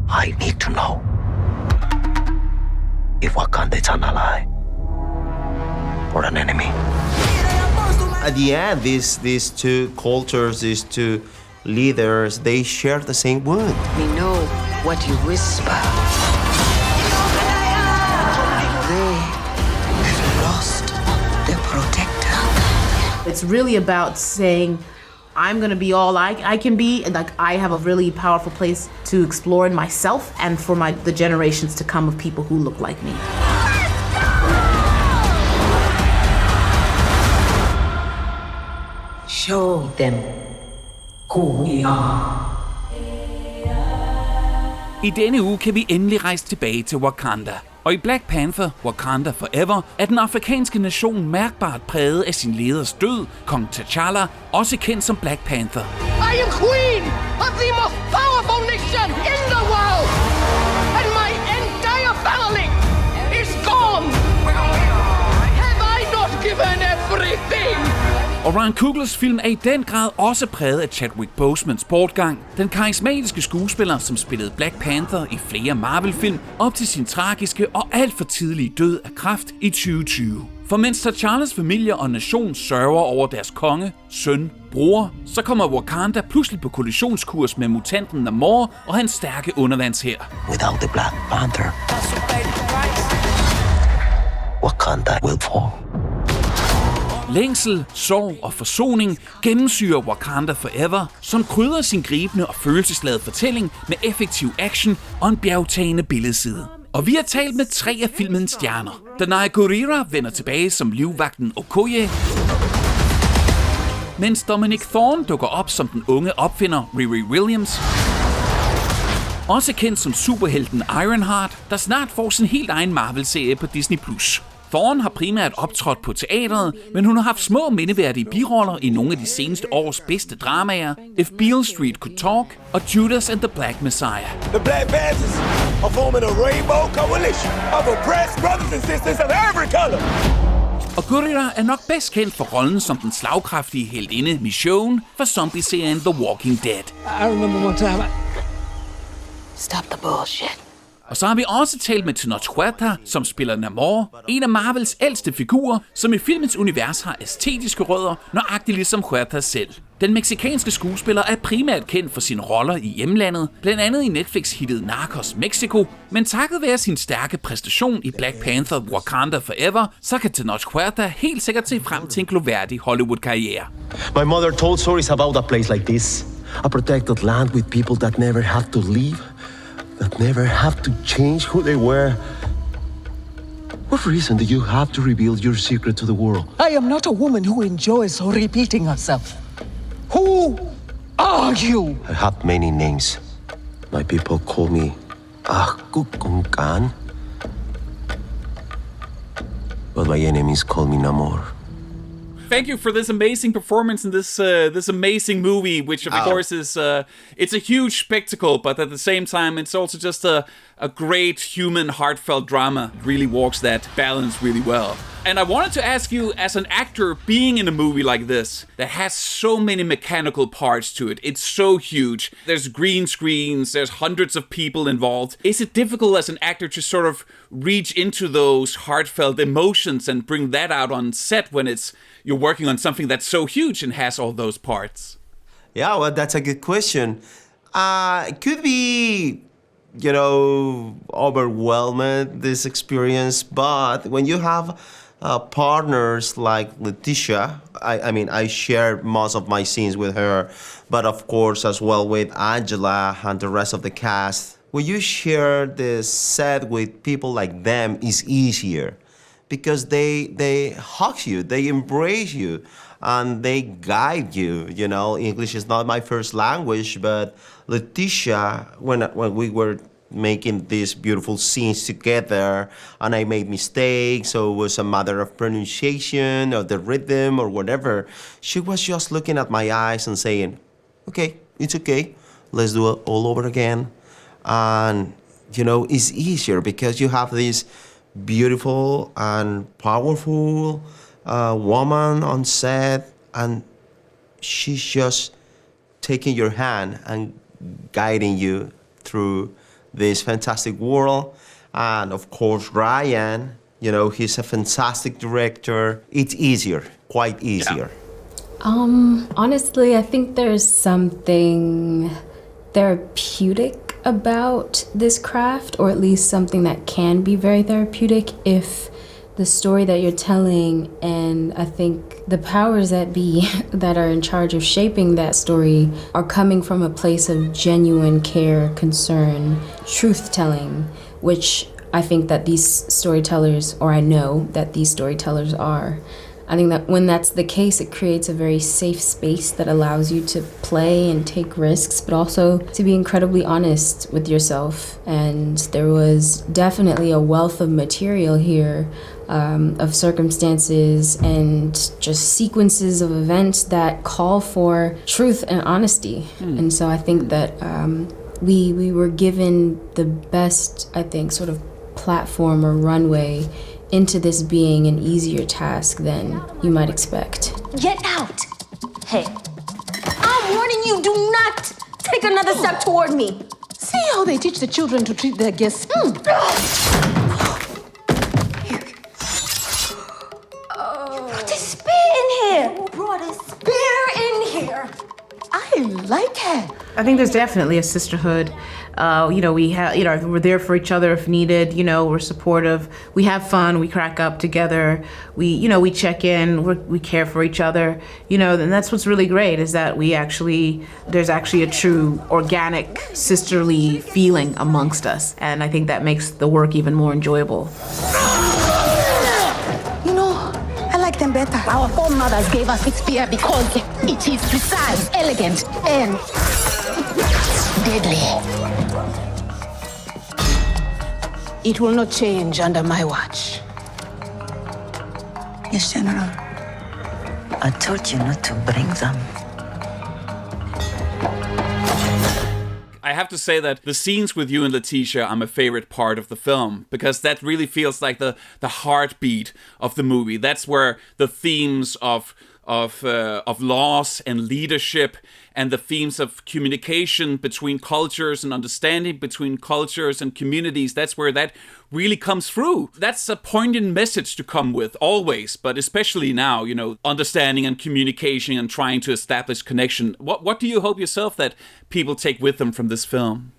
I need to know if Wakanda is an ally or an enemy. At the end, these two cultures, these two leaders, they share the same wound. We know what you whisper. They've lost their protector. It's really about saying, I'm gonna be all I can be, and like I have a really powerful place to explore in myself and for the generations to come of people who look like me. Show them who we are. I denne uge kan vi endelig rejse tilbage til Wakanda. Og i Black Panther, Wakanda Forever, er den afrikanske nation mærkbart præget af sin leders død, kong T'Challa, også kendt som Black Panther. I am queen of the most powerful nation in the world, and my entire family is gone. Have I not given everything? Og Ryan Cooglers film er i den grad også præget af Chadwick Bosemans bortgang. Den karismatiske skuespiller, som spillede Black Panther i flere Marvel-film, op til sin tragiske og alt for tidlige død af kræft i 2020. For mens T'Challas familie og nation sørger over deres konge, søn, bror, så kommer Wakanda pludselig på kollisionskurs med mutanten Namor og hans stærke undervandshær. Without the Black Panther, Wakanda will fall. Længsel, sorg og forsoning gennemsyrer Wakanda Forever, som krydrer sin gribende og følelsesladede fortælling med effektiv action og en bjergtagende billedside. Og vi har talt med 3 af filmens stjerner. Danai Gurira vender tilbage som livvagten Okoye, mens Dominique Thorne dukker op som den unge opfinder Riri Williams, også kendt som superhelten Ironheart, der snart får sin helt egen Marvel-serie på Disney+. Thorne har primært optrådt på teatret, men hun har haft små mindeværdige biroller i nogle af de seneste års bedste dramaer, If Beale Street Could Talk og Judas and the Black Messiah. The Black Panthers are forming a rainbow coalition of oppressed brothers and sisters of every color. Og Gurira er nok bedst kendt for rollen som den slagkraftige heltinde Michonne fra zombie-serien The Walking Dead. I remember one time. Stop the bullshit. Og så har vi også talt med Tenoch Huerta, som spiller Namor, en af Marvels ældste figurer, som i filmens univers har æstetiske rødder, nøjagtigt ligesom Huerta selv. Den mexikanske skuespiller er primært kendt for sine roller i hjemlandet, blandt andet i Netflix-hittet Narcos Mexico, men takket være sin stærke præstation i Black Panther Wakanda Forever, så kan Tenoch Huerta helt sikkert se frem til en gloværdig Hollywood-karriere. My mother told stories about a place like this. A protected land with people that never have to leave. That never have to change who they were. What reason do you have to reveal your secret to the world? I am not a woman who enjoys repeating herself. Who are you? I have many names. My people call me Akukunkan. But my enemies call me Namor. Thank you for this amazing performance in this amazing movie, which of course is it's a huge spectacle, but at the same time it's also just a great human heartfelt drama. It really walks that balance really well. And I wanted to ask you, as an actor being in a movie like this that has so many mechanical parts to it, it's so huge. There's green screens, there's hundreds of people involved. Is it difficult as an actor to sort of reach into those heartfelt emotions and bring that out on set when you're working on something that's so huge and has all those parts? Yeah, well, that's a good question. It could be, overwhelming, this experience, but when you have partners like Letitia, I share most of my scenes with her, but of course as well with Angela and the rest of the cast. When you share the set with people like them, it's easier because they hug you, they embrace you, and they guide you. English is not my first language, but Letitia, when we were making these beautiful scenes together and I made mistakes, so it was a matter of pronunciation or the rhythm or whatever, she was just looking at my eyes and saying, okay, it's okay, let's do it all over again. And it's easier because you have this beautiful and powerful woman on set, and she's just taking your hand and guiding you through this fantastic world. And of course, Ryan, he's a fantastic director. It's easier, quite easier. Honestly, I think there's something therapeutic about this craft, or at least something that can be very therapeutic if the story that you're telling, and I think the powers that be that are in charge of shaping that story are coming from a place of genuine care, concern, truth-telling, which I think that these storytellers, or I know that these storytellers are. I think that when that's the case, it creates a very safe space that allows you to play and take risks, but also to be incredibly honest with yourself. And there was definitely a wealth of material here, of circumstances and just sequences of events that call for truth and honesty. And so I think that we were given the best, I think, sort of platform or runway into this being an easier task than you might expect. Get out! Hey, I'm warning you, do not take another step toward me. See how they teach the children to treat their guests. You brought this spear in here. You brought a spear in here. I like her. I think there's definitely a sisterhood. We have, we're there for each other if needed. We're supportive. We have fun. We crack up together. We check in. We care for each other. And that's what's really great is that there's actually a true organic sisterly feeling amongst us, and I think that makes the work even more enjoyable. I like them better. Our foremothers gave us this spear because it is precise, elegant, and deadly. It will not change under my watch. Yes, General. I told you not to bring them. I have to say that the scenes with you and Letitia are my favorite part of the film, because that really feels like the heartbeat of the movie. That's where the themes of loss and leadership and the themes of communication between cultures and understanding between cultures and communities, that's where that really comes through. That's a poignant message to come with always, but especially now, understanding and communication and trying to establish connection. What do you hope yourself that people take with them from this film?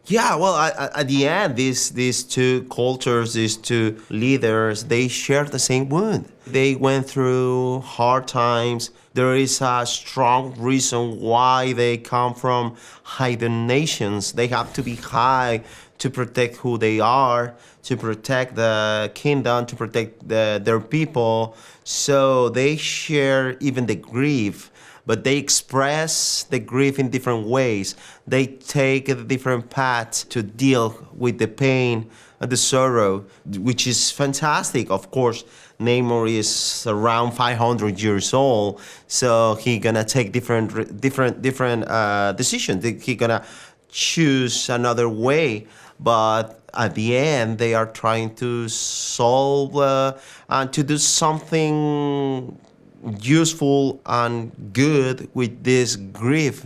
Yeah, well, at the end, these two cultures, these two leaders, they share the same wound. They went through hard times. There is a strong reason why they come from higher nations. They have to be high to protect who they are, to protect the kingdom, to protect their people. So they share even the grief, but they express the grief in different ways. They take a different path to deal with the pain and the sorrow, which is fantastic. Of course, Namor is around 500 years old, so he gonna take different decisions. He gonna choose another way, but at the end, they are trying to solve and to do something useful and good with this grief,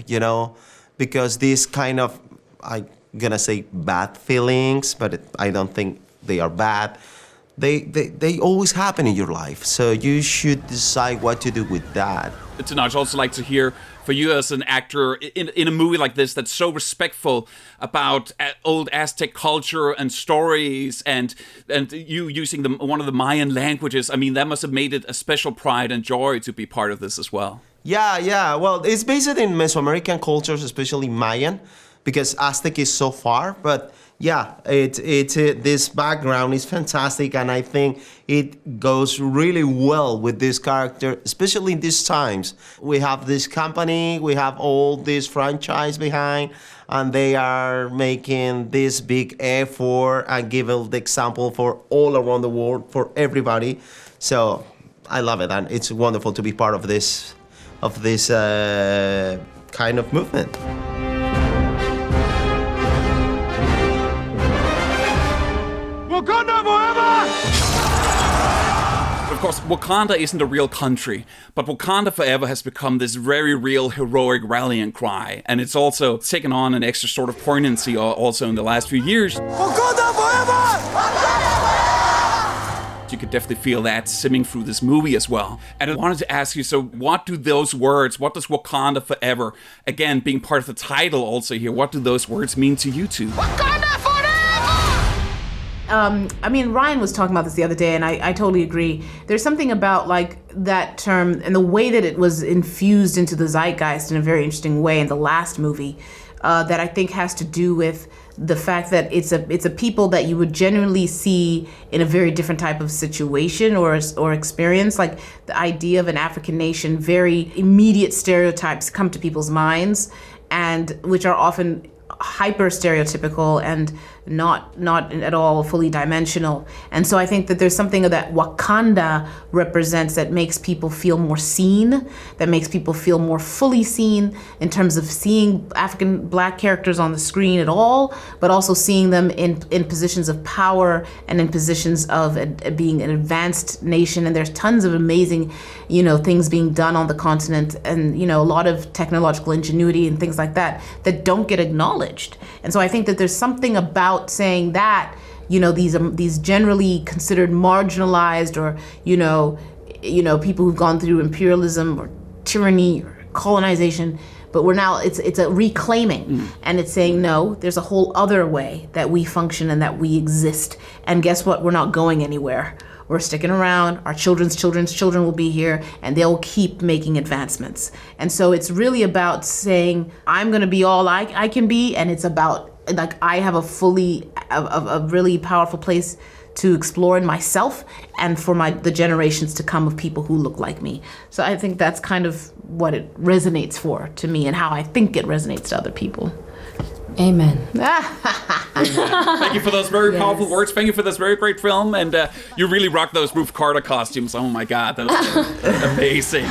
because this kind of, I'm gonna say bad feelings, but I don't think they are bad. They always happen in your life, so you should decide what to do with that. Tenoch, I'd also like to hear for you as an actor in a movie like this that's so respectful about old Aztec culture and stories, and you using one of the Mayan languages. I mean, that must have made it a special pride and joy to be part of this as well. Yeah. Well, it's based in Mesoamerican cultures, especially Mayan, because Aztec is so far, but yeah, this background is fantastic, and I think it goes really well with this character, especially in these times. We have this company, we have all this franchise behind, and they are making this big effort and giving the example for all around the world, for everybody. So I love it, and it's wonderful to be part of this kind of movement. Wakanda Forever! of course, Wakanda isn't a real country, but Wakanda Forever has become this very real heroic rallying cry, and it's also taken on an extra sort of poignancy also in the last few years. Wakanda Forever! You could definitely feel that simming through this movie as well. And I wanted to ask you, so what do those words, what does Wakanda Forever, again, being part of the title also here, what do those words mean to you two? Wakanda Forever! I mean, Ryan was talking about this the other day, and I totally agree. There's something about like that term and the way that it was infused into the zeitgeist in a very interesting way in the last movie that I think has to do with the fact that it's a people that you would genuinely see in a very different type of situation or experience. Like the idea of an African nation, very immediate stereotypes come to people's minds, and which are often hyper stereotypical and not at all fully dimensional. And so I think that there's something that Wakanda represents that makes people feel more seen, that makes people feel more fully seen in terms of seeing African Black characters on the screen at all, but also seeing them in positions of power and in positions of being an advanced nation. And there's tons of amazing, things being done on the continent, and, a lot of technological ingenuity and things like that don't get acknowledged. And so I think that there's something about saying that, these generally considered marginalized or, people who've gone through imperialism or tyranny or colonization, but we're now, it's a reclaiming, and it's saying, no, there's a whole other way that we function and that we exist. And guess what? We're not going anywhere. We're sticking around. Our children's children will be here, and they'll keep making advancements. And so it's really about saying, I'm going to be all I can be, and it's about, like, I have a really powerful place to explore in myself and for the generations to come of people who look like me. So I think that's kind of what it resonates for to me, and how I think it resonates to other people. Amen. Thank you for those very powerful words. Thank you for this very great film. And you really rock those Ruth Carter costumes. Oh my God, that was amazing.